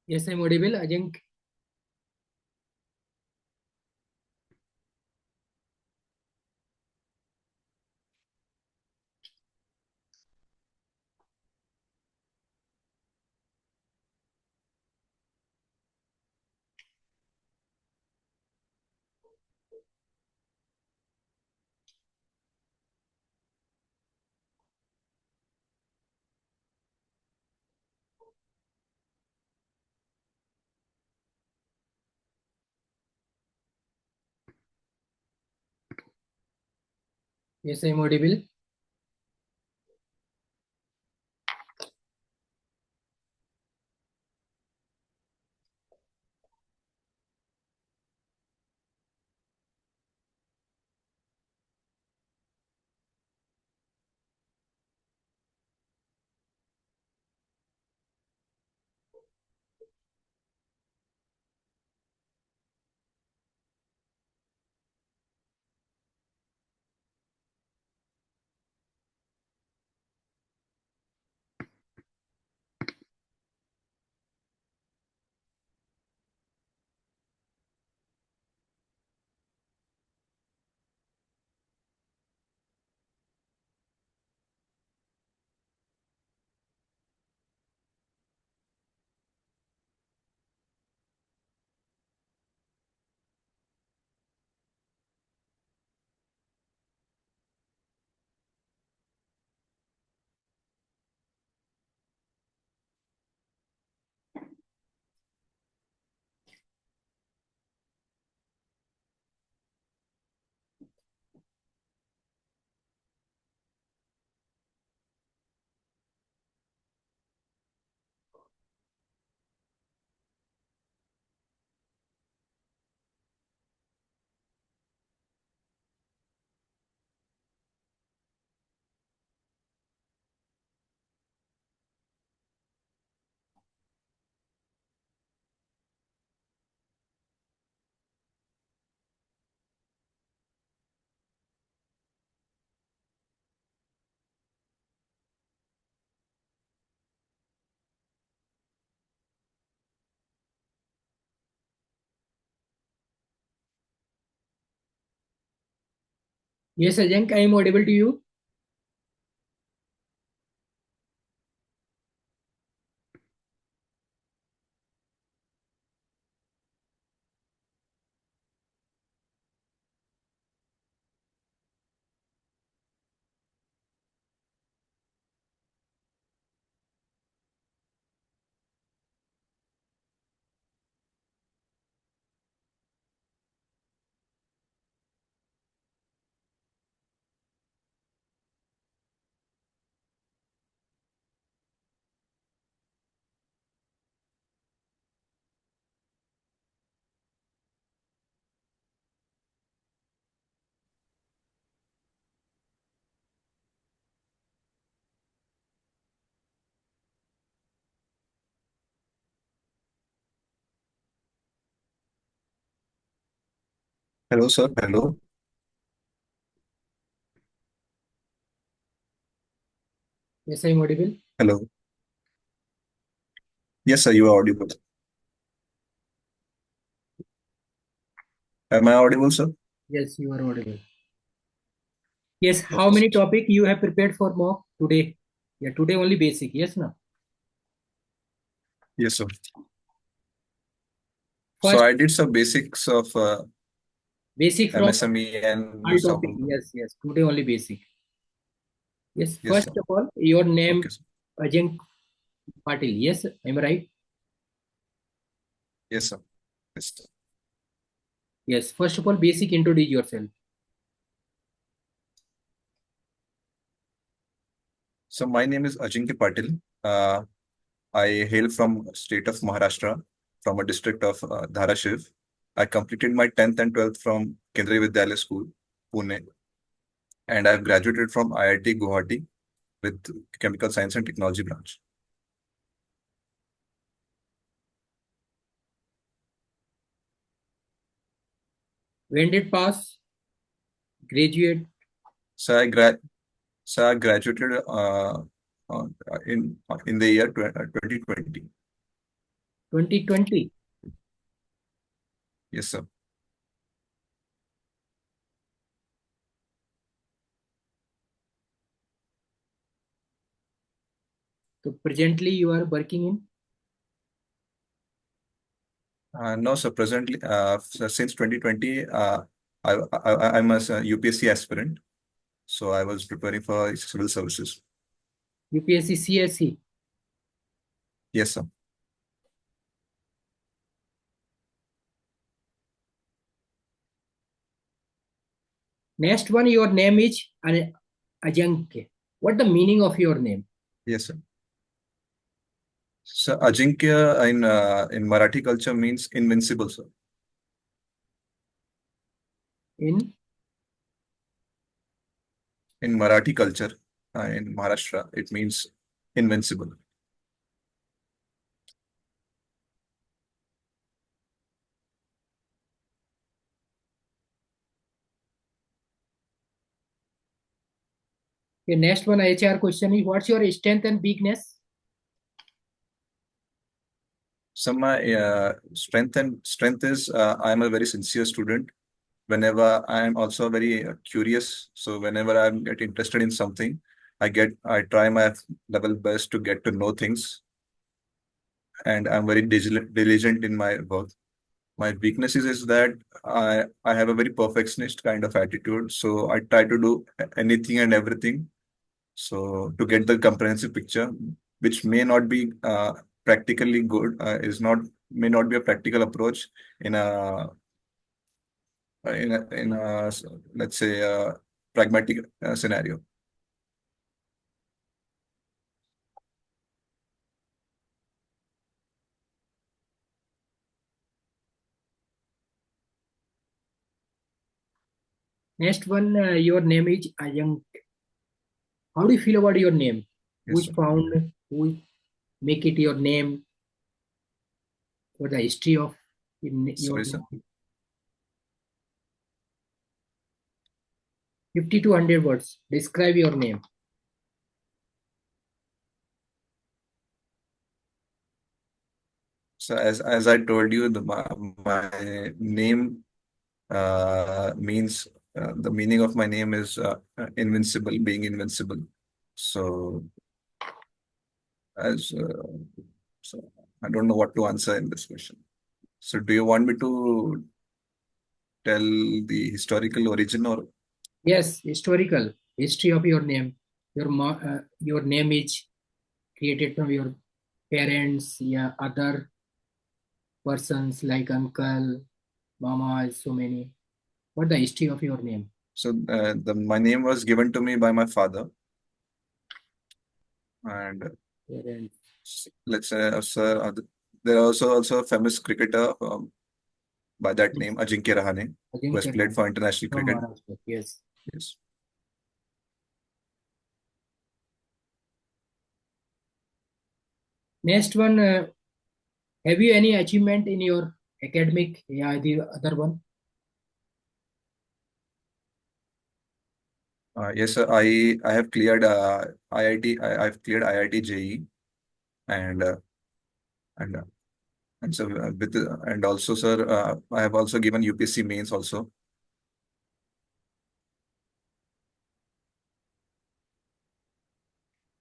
Yes, I'm audible, Ajank. Yes, I'm audible. Yes, Ajank, I'm audible to you. Hello, sir. Hello. Yes, I'm audible. Hello. Yes, sir, you are audible. Am I audible, sir? Yes, you are audible. Yes, how Okay, many sir. topic you have prepared for mock today? Yeah, today only basic. Yes, no. Yes, sir. So First I did some basics of basic from MSME and all this topic. account. Yes, yes. Today only basic. Yes. Yes, First sir. of all, your Okay, name sir. Ajank Patil. Yes, I'm right. Yes, sir. Yes, sir. Yes. First of all, basic introduce yourself. So my name is Ajinkya Patil. I hail from state of Maharashtra, from a district of Dharashiv. I completed my 10th and 12th from Kendriya Vidyalaya School, Pune, and I've graduated from IIT Guwahati with Chemical Science and Technology branch. When did pass? Graduate So I graduated uh, in the year 2020. 2020. Yes, sir. So presently you are working in No, sir. Presently, since 2020, I'm a UPSC aspirant. So I was preparing for civil services. UPSC CSC. Yes, sir. Next one, your name is Ajanke. What the meaning of your name? Yes, sir. So Ajinkya in Marathi culture means invincible, sir. In In Marathi culture, in Maharashtra, it means invincible. okay, next one HR question is what's your strength and weakness? So my strength is I am a very sincere student. Whenever I am also very curious, so whenever I get interested in something, I try my level best to get to know things, and I'm very diligent in my work. My weaknesses is that I have a very perfectionist kind of attitude, so I try to do anything and everything so to get the comprehensive picture, which may not be practically good, is not may not be a practical approach in a in a let's say pragmatic scenario. Next one, your name is Ajank. How do you feel about your name? Yes, Who sir. found, who make it your name? What the history of in your Sorry, sir. name? 50 to 100 words. Describe your name. So as I told you, my name means the meaning of my name is invincible, being invincible. So as so I don't know what to answer in this question. So do you want me to tell the historical origin or Yes, historical history of your name. Your name is created from your parents, yeah, other persons like uncle, mama, so many. What the history of your name? so the my name was given to me by my father, and Parents. let's say there are also a famous cricketer by that Yes, name Ajinkya Rahane, who has Ajinkya played for international from cricket. Maharashtra. Yes. Yes. Next one, have you any achievement in your academic? Yeah, the other one. Yes, sir. I have cleared IIT. I've cleared IIT JE and and and so with and also, sir, I have also given UPSC mains also.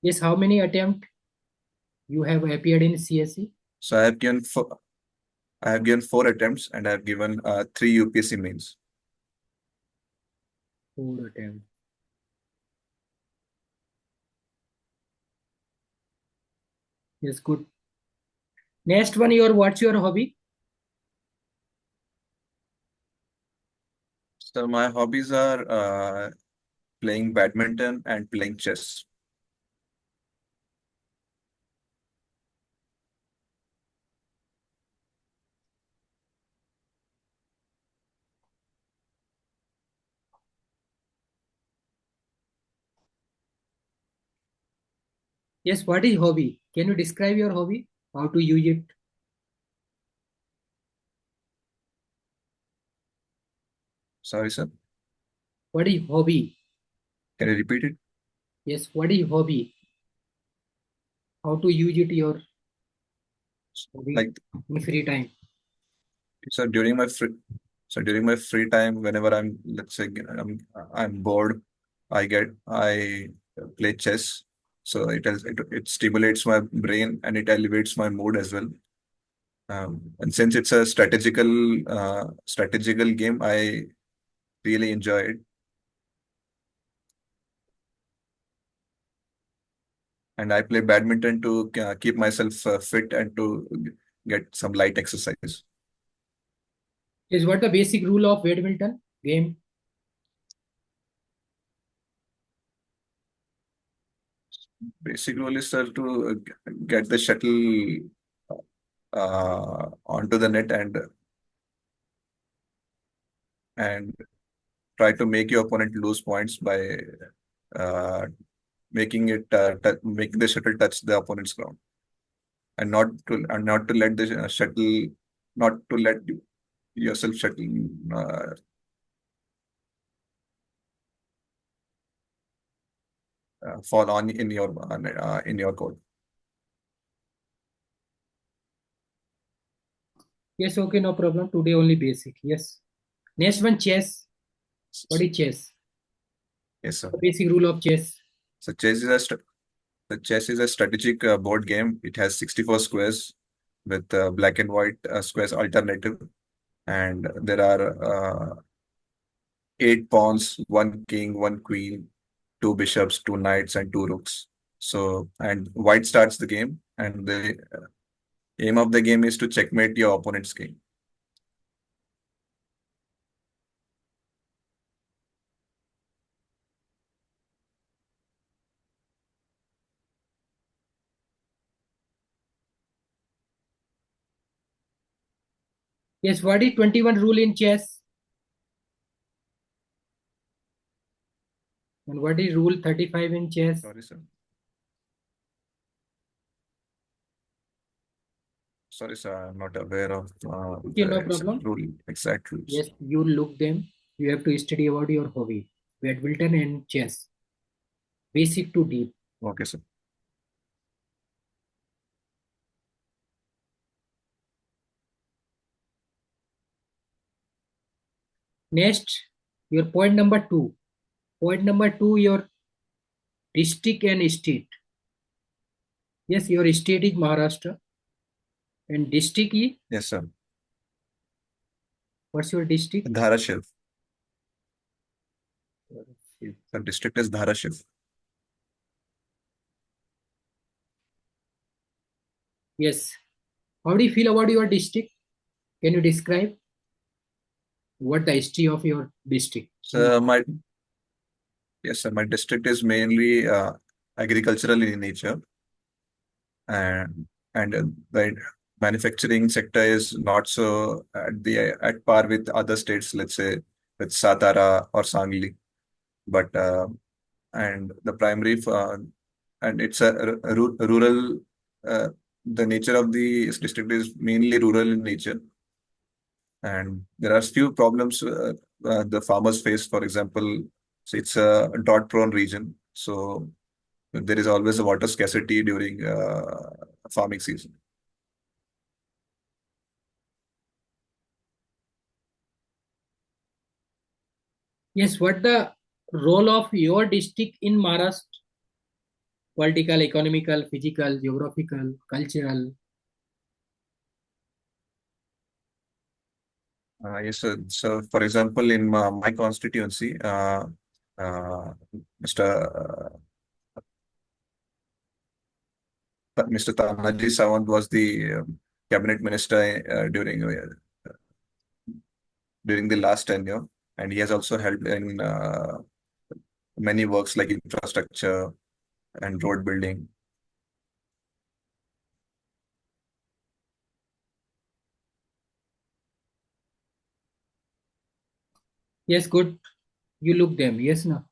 Yes, how many attempt you have appeared in CSE? So I have given 4 attempts and I have given 3 UPSC mains. Four attempt. Yes, good. Next one, what's your hobby? So my hobbies are playing badminton and playing chess. Yes, what is hobby? Can you describe your hobby? How to use it? Sorry, sir. What is hobby? Can you repeat it? Yes, what is hobby? How to use it? Your Hobby Like, in free time. so during my free time, whenever let's say I'm bored, I play chess. So it stimulates my brain and it elevates my mood as well. And since it's a strategical game, I really enjoy it. And I play badminton to keep myself fit and to get some light exercise. Is what the basic rule of badminton game? Basic rule is, sir, to get the shuttle onto the net and try to make your opponent lose points by uh, making the shuttle touch the opponent's ground, and not to let the shuttle not to let yourself shuttle uh, fall on in your court. Yes, okay, no problem. Today only basic. Yes. Next one, chess. What is chess? Yes, sir. The basic rule of chess. So chess is a strategic board game. It has 64 squares with black and white squares alternative, and there are 8 pawns, one king, one queen, two bishops, two knights, and two rooks. So, and white starts the game, and the aim of the game is to checkmate your opponent's king. Yes, what is 21 rule in chess? And what is rule 35 in chess? Sorry, sir. Sorry, sir. I'm not aware of Okay, no exact problem. exact rules. Yes, you look them. You have to study about your hobby. Badminton and chess. Basic to deep. Okay, sir. Next, your point number 2. Point number 2, your district and state. Yes, your state is Maharashtra. And district is, Yes, sir. what's your district? Dharashiv. The district is Dharashiv. Yes. How do you feel about your district? Can you describe what the history of your district? So yes, sir. My district is mainly agricultural in nature, and the manufacturing sector is not so at par with other states, let's say with Satara or Sangli. But and the primary and it's a rural. Uh, the nature of the district is mainly rural in nature, and there are few problems the farmers face. For example, so it's a drought-prone region, so there is always a water scarcity during farming season. Yes, what the role of your district in Maharashtra? Political, economical, physical, geographical, cultural. Yes, sir. So, for example, in my constituency, Mr. Mr. Tanaji Sawant was the cabinet minister during the last tenure, and he has also helped in many works like infrastructure and road building. Yes, good. You look them. Yes, no.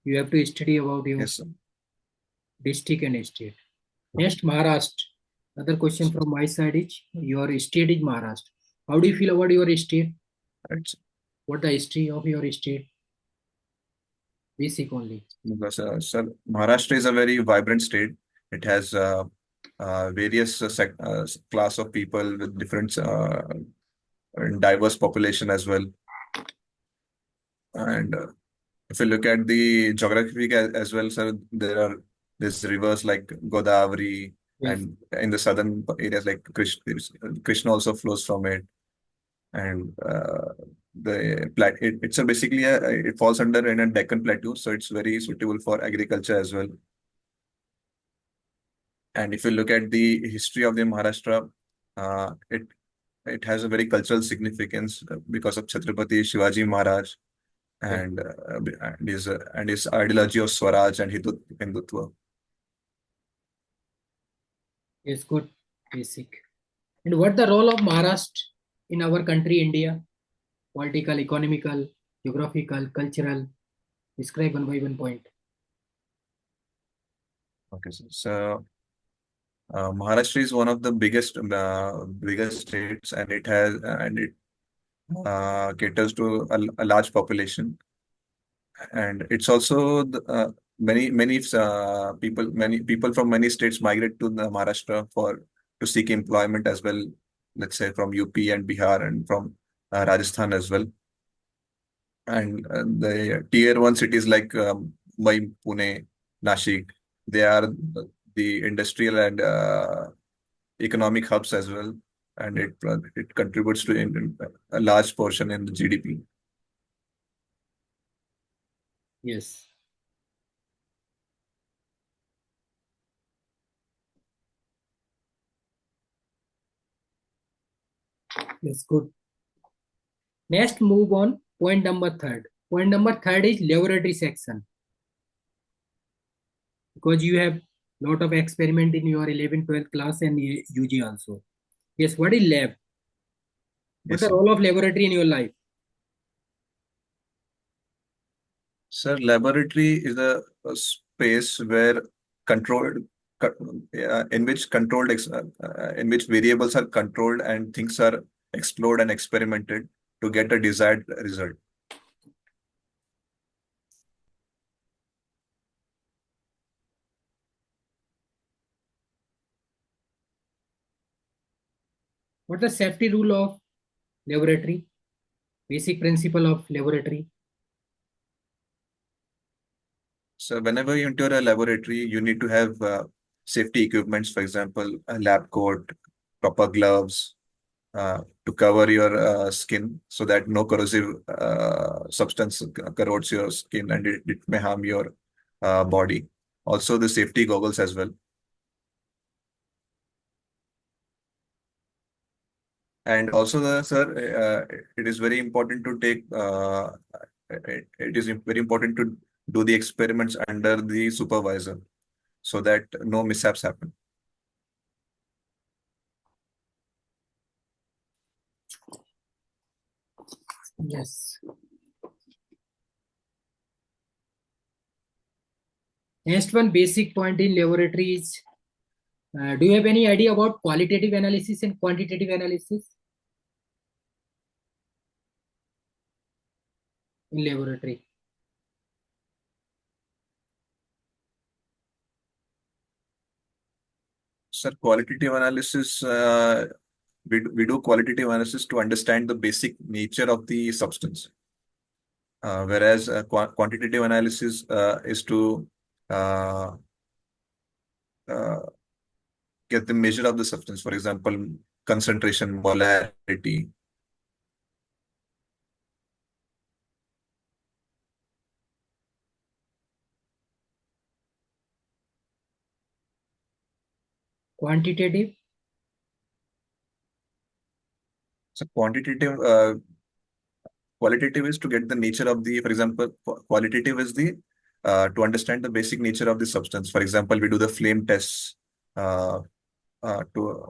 You have to study about your Yes, sir. district and state. Next, Maharashtra. Another question from my side is your state is Maharashtra. How do you feel about your state? Right. What the history of your state? Basic only. Because, sir, Maharashtra is a very vibrant state. It has various class of people with different and diverse population as well. And if you look at the geography as well, sir, there's rivers like Godavari, Yes. and in the southern areas like Krishna also flows from it. And it's basically it falls under in a Deccan plateau, so it's very suitable for agriculture as well. And if you look at the history of the Maharashtra, it has a very cultural significance because of Chhatrapati Shivaji Maharaj Yes. and his ideology of Swaraj and Hindutva. Yes, good. Basic. And what the role of Maharashtra in our country, India? Political, economical, geographical, cultural. Describe one by one point. Okay, so Maharashtra is one of the biggest states, and it caters to a large population, and it's also many people from many states migrate to the Maharashtra for to seek employment as well. Let's say from UP and Bihar and from Rajasthan as well. And the tier one cities like Mumbai, Pune, Nashik, they are the industrial and economic hubs as well, and it contributes to a large portion in the GDP. Yes. Yes, good. Next, move on. Point number third. Point number third is laboratory section. Because you have lot of experiment in your 11, 12 class and UG also. Yes, what is lab? What Yes, the sir. role of laboratory in your life? Sir, laboratory is a space where controlled, in which in which variables are controlled and things are explored and experimented to get a desired result. What the safety rule of laboratory? Basic principle of laboratory. So whenever you enter a laboratory, you need to have safety equipments, for example, a lab coat, proper gloves, to cover your skin so that no corrosive substance corrodes your skin and it may harm your body. Also, the safety goggles as well. And also, sir, it is very important to take. It is very important to do the experiments under the supervisor so that no mishaps happen. Yes. Next one basic point in laboratory is, do you have any idea about qualitative analysis and quantitative analysis in laboratory? Sir, qualitative analysis, we do qualitative analysis to understand the basic nature of the substance. Whereas quantitative analysis is to uh, uh, get the measure of the substance. For example, concentration, molarity. Quantitative. So qualitative is to get the nature of the, for example, qualitative is the to understand the basic nature of the substance. For example, we do the flame tests uh, to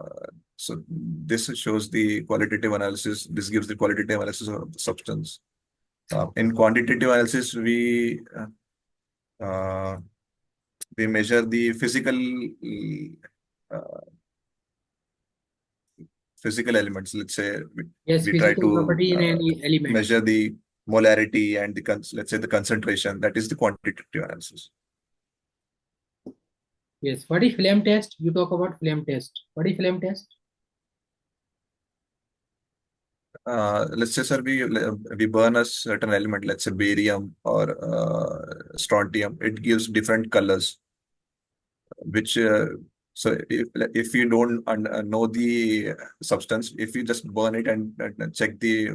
so this shows the qualitative analysis. This gives the qualitative analysis of the substance. In quantitative analysis, uh, we measure the uh, physical elements. Let's say Yes, we try physical to property in any element. measure the molarity and let's say the concentration. That is the quantitative analysis. Yes. What is flame test? You talk about flame test. What is flame test? Let's say, sir, we burn a certain element, let's say barium or strontium. It gives different colors, which so if you don't know the substance, if you just burn it and check the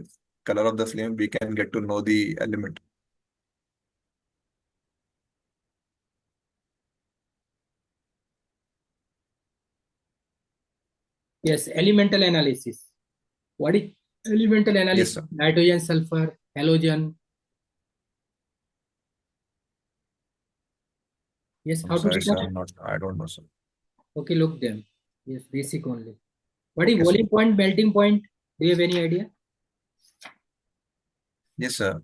color of the flame, we can get to know the element. Yes. Elemental analysis. What is elemental Yes, analysis? sir. Nitrogen, sulfur, halogen. Yes. I'm How to sorry, sir. detect? I don't know, sir. Okay, look them. Yes, basic only. What is Okay, sir. boiling point, melting point? Do you have any idea? Yes, sir.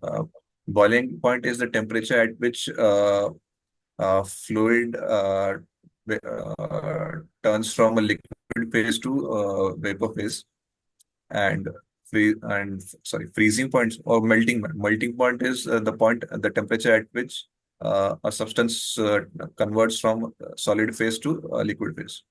Boiling point is the temperature at which fluid turns from a liquid phase to vapor phase, and freezing points or melting point is the point, the temperature at which a substance converts from solid phase to liquid phase.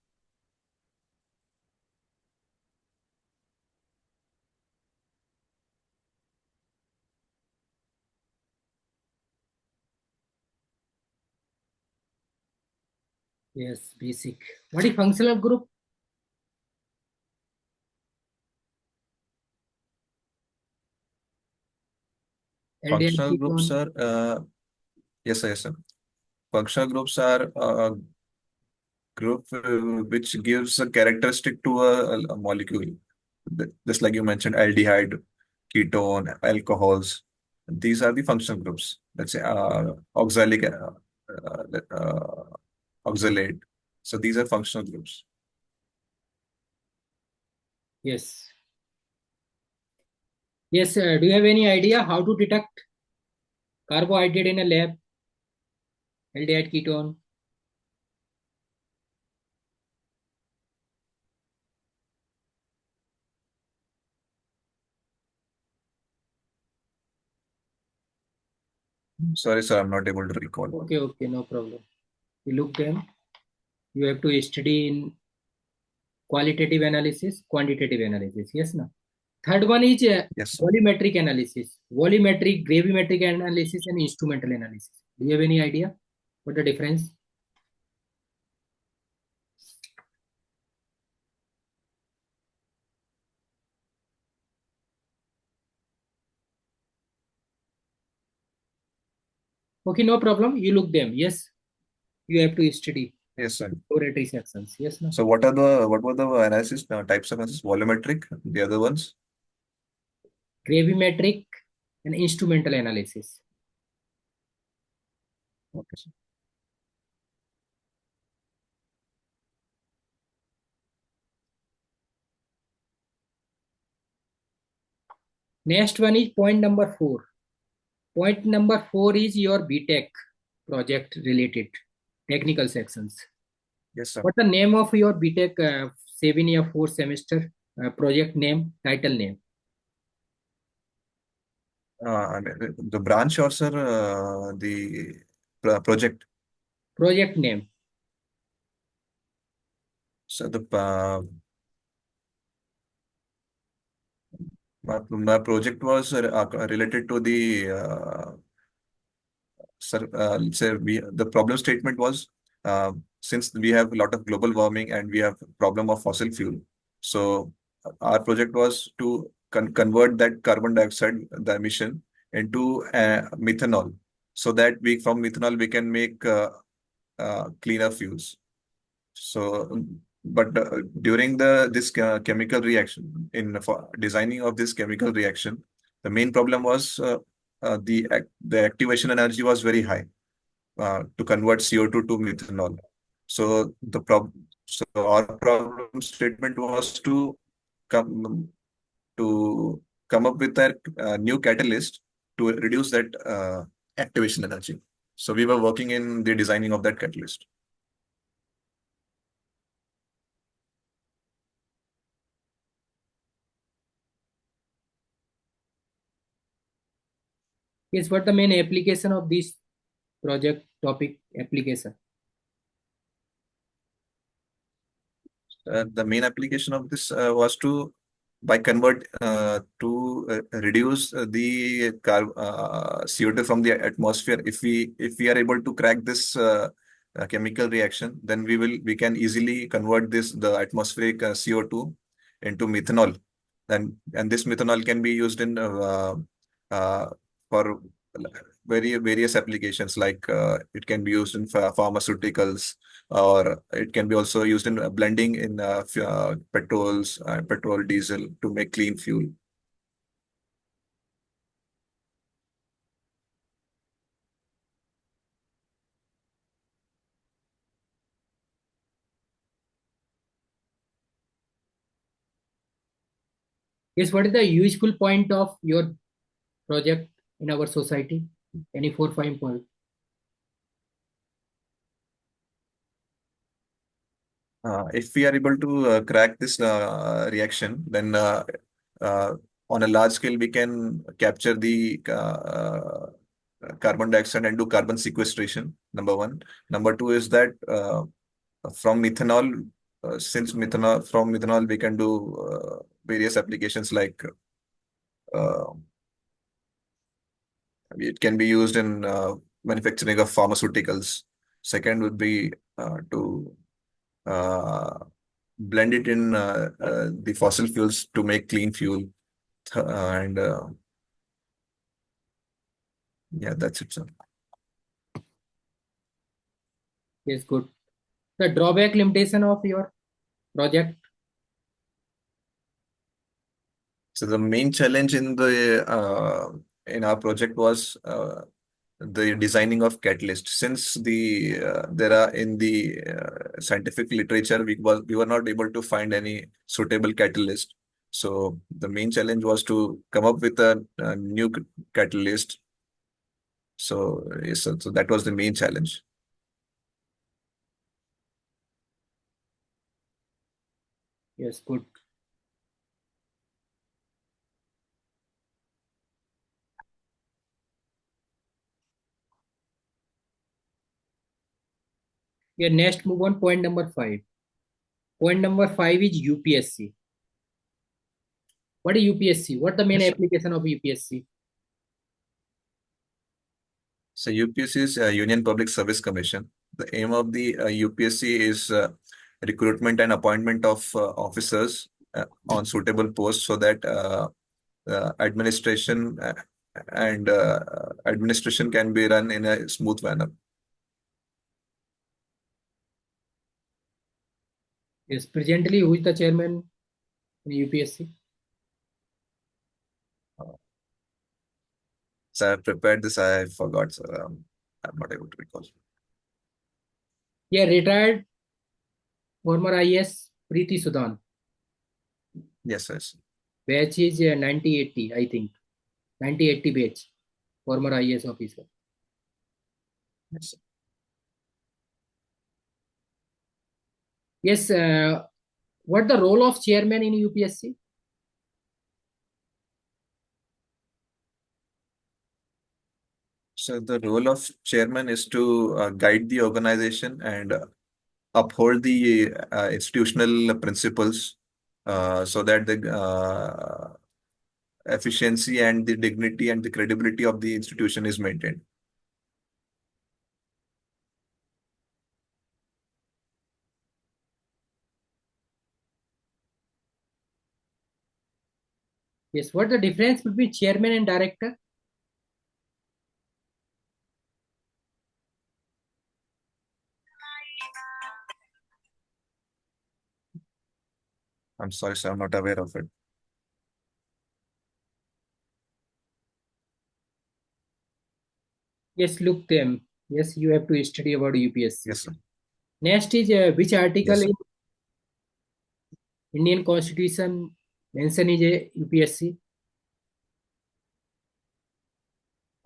Yes, basic. What is functional group? LDH Functional groups ketone. are yes, sir, yes, sir. Functional groups are group which gives a characteristic to a molecule. Just like you mentioned, aldehyde, ketone, alcohols. These are the functional groups. Let's say oxalic, oxalate. So these are functional groups. Yes. Yes, do you have any idea how to detect carbohydrate in a lab? Aldehyde ketone. Sorry, sir, I'm not able to recall. Okay, okay, no problem. You look them. You have to study in qualitative analysis, quantitative analysis. Yes, no. Third one is Yes, sir. volumetric analysis, volumetric, gravimetric analysis, and instrumental analysis. Do you have any idea what the difference? Okay, no problem. You look them. Yes, you have to study Yes, sir. laboratory sections. Yes, no. So what were the analysis types of analysis? Volumetric, the other ones? Gravimetric and instrumental analysis. Okay, sir. Next one is point number 4. Point number 4 is your BTech project related technical sections. Yes, sir. What's the name of your BTech 7-year 4 semester project name, title name? I mean, the branch or sir, the project. Project name. So my project was related to the sir. Let's say the problem statement was since we have a lot of global warming and we have problem of fossil fuel. So our project was to convert that carbon dioxide, the emission, into methanol, so that we from methanol we can make cleaner fuels. So, but during this chemical reaction, in for designing of this chemical reaction, the main problem was the activation energy was very high to convert CO2 to methanol. So so our problem statement was come to come up with a new catalyst to reduce that activation energy. So we were working in the designing of that catalyst. Yes, what the main application of this project topic application? The main application of this was to reduce the CO2 from the atmosphere. If we are able to crack this chemical reaction, then we can easily convert the atmospheric CO2 into methanol, and this methanol can be used in uh, for various applications, like it can be used in pharmaceuticals, or it can be also used in blending in petrol, diesel to make clean fuel. Yes, what is the useful point of your project in our society? Any 4 5 point? If we are able to crack this reaction, then uh, on a large scale, we can capture the carbon dioxide and do carbon sequestration, number one. Number two is that from methanol, from methanol, we can do various applications, like uh, it can be used in manufacturing of pharmaceuticals. Second would be to uh, blend it in the fossil fuels to make clean fuel. And yeah, that's it, sir. Yes, good. The drawback limitation of your project. So the main challenge in our project was the designing of catalyst. Since there are in the scientific literature, we were not able to find any suitable catalyst. So the main challenge was to come up with a new catalyst. So yes, so that was the main challenge. Yes, good. Yeah, next move on point number 5. Point number 5 is UPSC. What is UPSC? What the main Yes. application of UPSC? So UPSC is Union Public Service Commission. The aim of the UPSC is recruitment and appointment of officers on suitable posts, so that administration can be run in a smooth manner. Yes, presently who is the chairman in UPSC? So I prepared this. I forgot. So I'm not able to recall. Yeah, retired former IS Preeti Sudan. Yes, yes. Batch is 9080, I think. 9080 batch. Former IS officer. Yes. Yes, what the role of chairman in UPSC? So the role of chairman is to guide the organization and uphold the institutional principles, so that the efficiency and the dignity and the credibility of the institution is maintained. Yes, what the difference between chairman and director? I'm sorry, sir, I'm not aware of it. Yes, look them. Yes, you have to study about UPSC. Yes, sir. Next is which article Yes, sir. in Indian Constitution mention is a UPSC?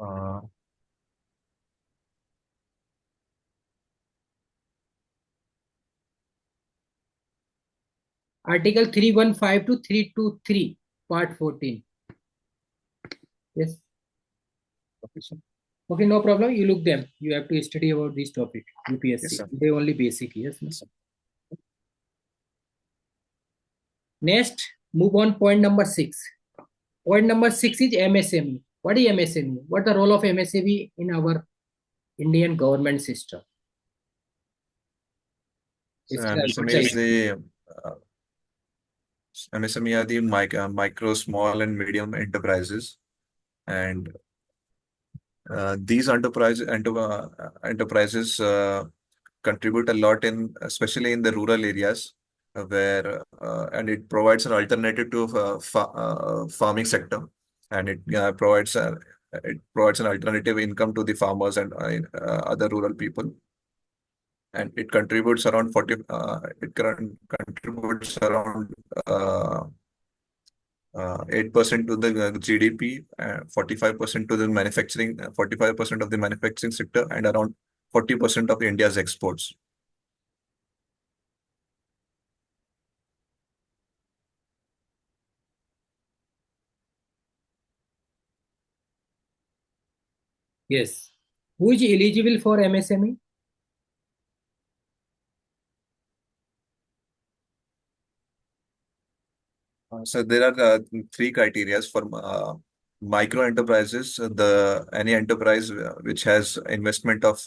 Uh, Article 315 to 323, Part 14. Yes. okay, sir. Okay, no problem. You look them. You have to study about this topic, Yes, UPSC. sir. They only basic, yes. No? Yes, sir. Next, move on point number 6. Point number 6 is MSME. What is MSME? What the role of MSME in our Indian government system? So What's the MSME are the micro, small, and medium enterprises, and these enterprises contribute a lot in, especially in the rural areas, where and it provides an alternative to farming sector, and it provides an alternative income to the farmers and other rural people, and it contributes around 40. Contributes around 8% to the GDP, 45% to the manufacturing, 45% of the manufacturing sector, and around 40% of India's exports. Yes. Who is eligible for MSME? So there are three criteria for micro enterprises. The any enterprise which has investment of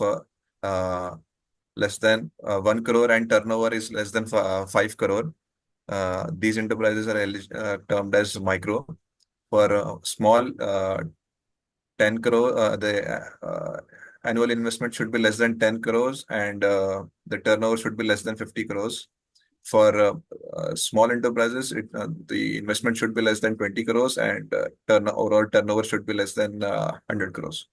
less than 1 crore and turnover is less than 5 crore. These enterprises are termed as micro. For small, 10 crore, the annual investment should be less than 10 crores, and the turnover should be less than 50 crores. For small enterprises, the investment should be less than 20 crores, and overall turnover should be less than 100 crores.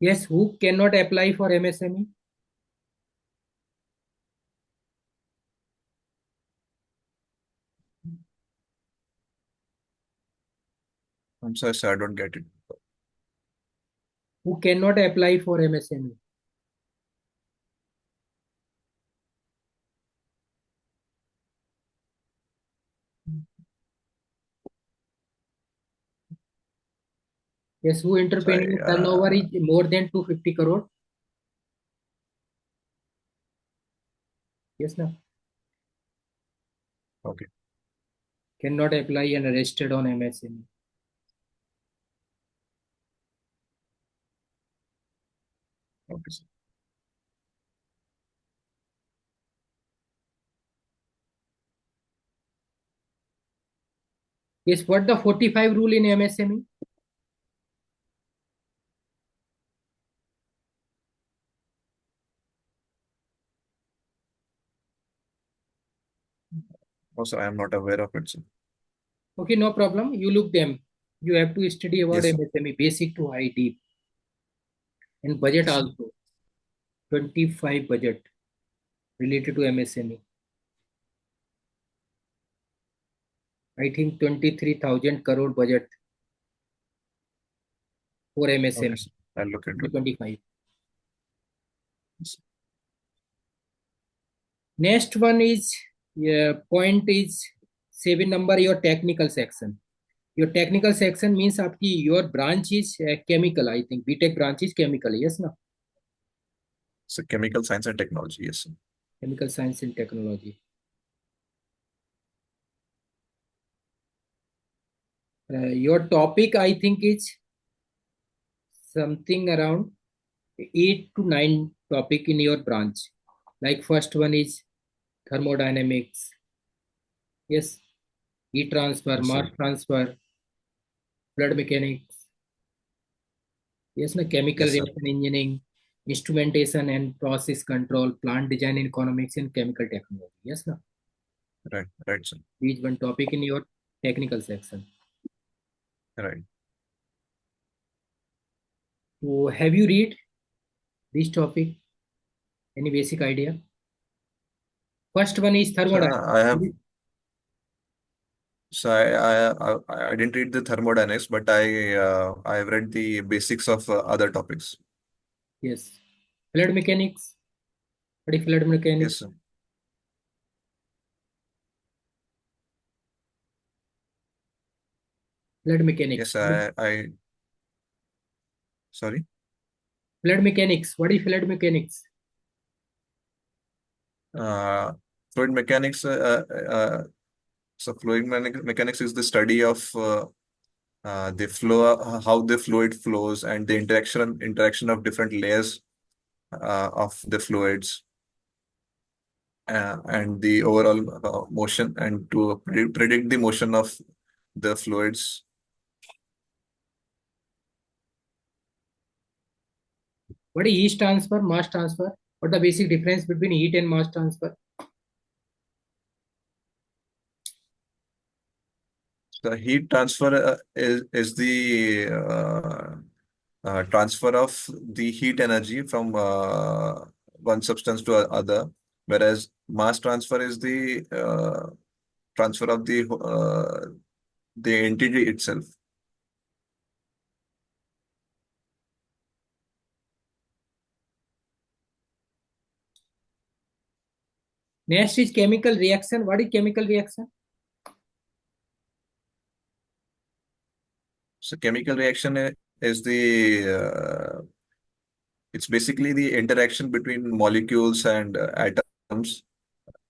Yes. Who cannot apply for MSME? I'm sorry, sir, I don't get it. Who cannot apply for MSME? Yes. Who Sorry. entrepreneur turnover is more than 250 crore? Yes, no. Okay. Cannot apply and arrested on MSME. Okay, sir. Yes. What the 45 rule in MSME? Also, I am not aware of it, sir. Okay, no problem. You look them. You have to study about Yes, sir. MSME, basic to high, deep, and budget Yes, sir. also. 25 budget related to MSME. I think 23,000 crore budget for Okay, MSME. sir. I'll look into it. 2025. Yes, sir. Next one is point is 7 number your technical section. Your technical section means आपकी your branch is chemical. I think BTech branch is chemical. Yes, no. So chemical science and technology. Yes, sir. Chemical science and technology. Your topic I think is something around 8 to 9 topic in your branch. Like first one is thermodynamics. Yes, heat transfer, Yes, sir. mass transfer, fluid mechanics. Yes, na chemical Yes, sir. reaction engineering, instrumentation and process control, plant design and economics, and chemical technology. Yes, na. Right, right, sir. Each one topic in your technical section. Right. So have you read this topic? Any basic idea? First one is So thermodynamics. I have. So I didn't read the thermodynamics, but I have read the basics of other topics. Yes. Fluid mechanics. What is fluid Yes, mechanics? sir. Fluid mechanics. Yes, I sorry. Fluid mechanics. What is fluid mechanics? Uh, Fluid mechanics. So mechanics is the study of the flow, how the fluid flows, and the interaction of different layers of the fluids, and the overall motion, and to predict the motion of the fluids. What is heat transfer, mass transfer? What the basic difference between heat and mass transfer? The heat transfer is the transfer of the heat energy from one substance to other, whereas mass transfer is the transfer of the entity itself. Next is chemical reaction. What is chemical reaction? So chemical reaction is the it's basically the interaction between molecules and atoms,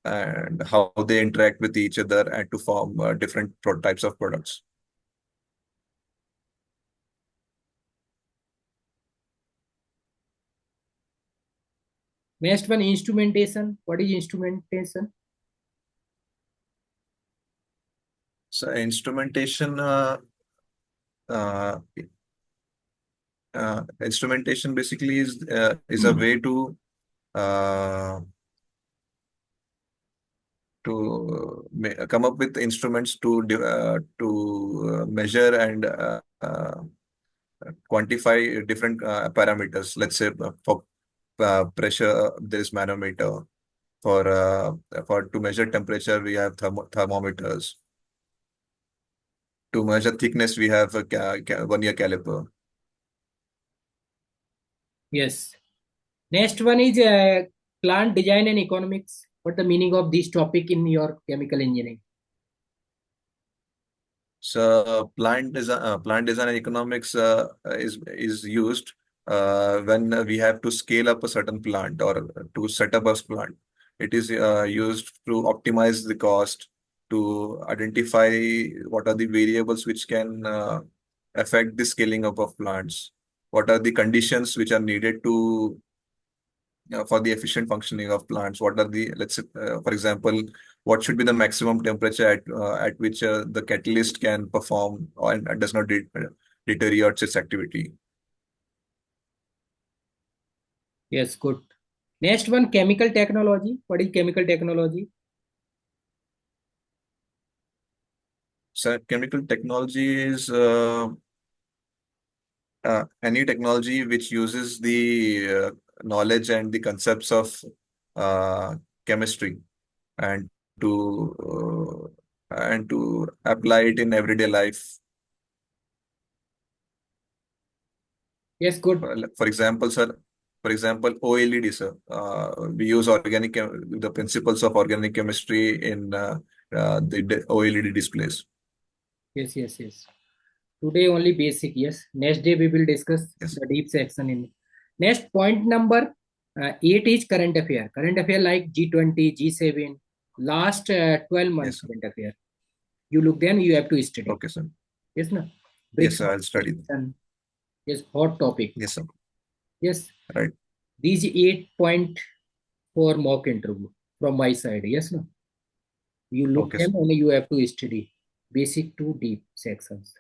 and how they interact with each other and to form different types of products. Next one, instrumentation. What is instrumentation? So uh, instrumentation basically is a way uh, to come up with instruments to measure and quantify different parameters. Let's say for pressure, there is manometer. For to measure temperature, we have thermometers. To measure thickness, we have a vernier caliper. Yes. Next one is plant design and economics. What the meaning of this topic in your chemical engineering? So plant design and economics is used when we have to scale up a certain plant or to set up a plant. It is used to optimize the cost, to identify what are the variables which can affect the scaling up of plants. What are the conditions which are needed to for the efficient functioning of plants? What are the, let's say, for example, what should be the maximum temperature at which the catalyst can perform and does not deteriorate its activity? Yes, good. Next one, chemical technology. What is chemical technology? So chemical technology is any technology which uses the knowledge and the concepts of uh, chemistry, and to apply it in everyday life. Yes, good. For example, sir, for example, OLED, sir. We use the principles of organic chemistry in the OLED displays. Yes, yes, yes. Today only basic. Yes. Next day we will discuss Yes, the deep section in. Next point number 8 is current affair. Current affair like G20, G7, last 12 month yes, sir. current affair. You look then you have to study. Okay, sir. Yes, no. Yes, BRICS sir. I'll study. organization. Yes, hot topic. Yes, sir. Yes, Right. these 8.4 mock interview from my side. Yes, no. You look Okay, sir. them and you have to study basic to deep sections.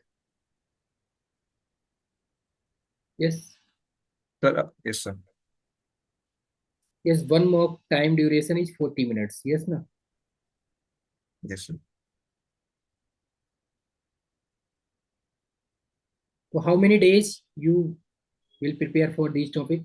Yes, Sir, yes, sir. yes. One mock time duration is 40 minutes. Yes, no. Yes, sir. So how many days you will prepare for this topic?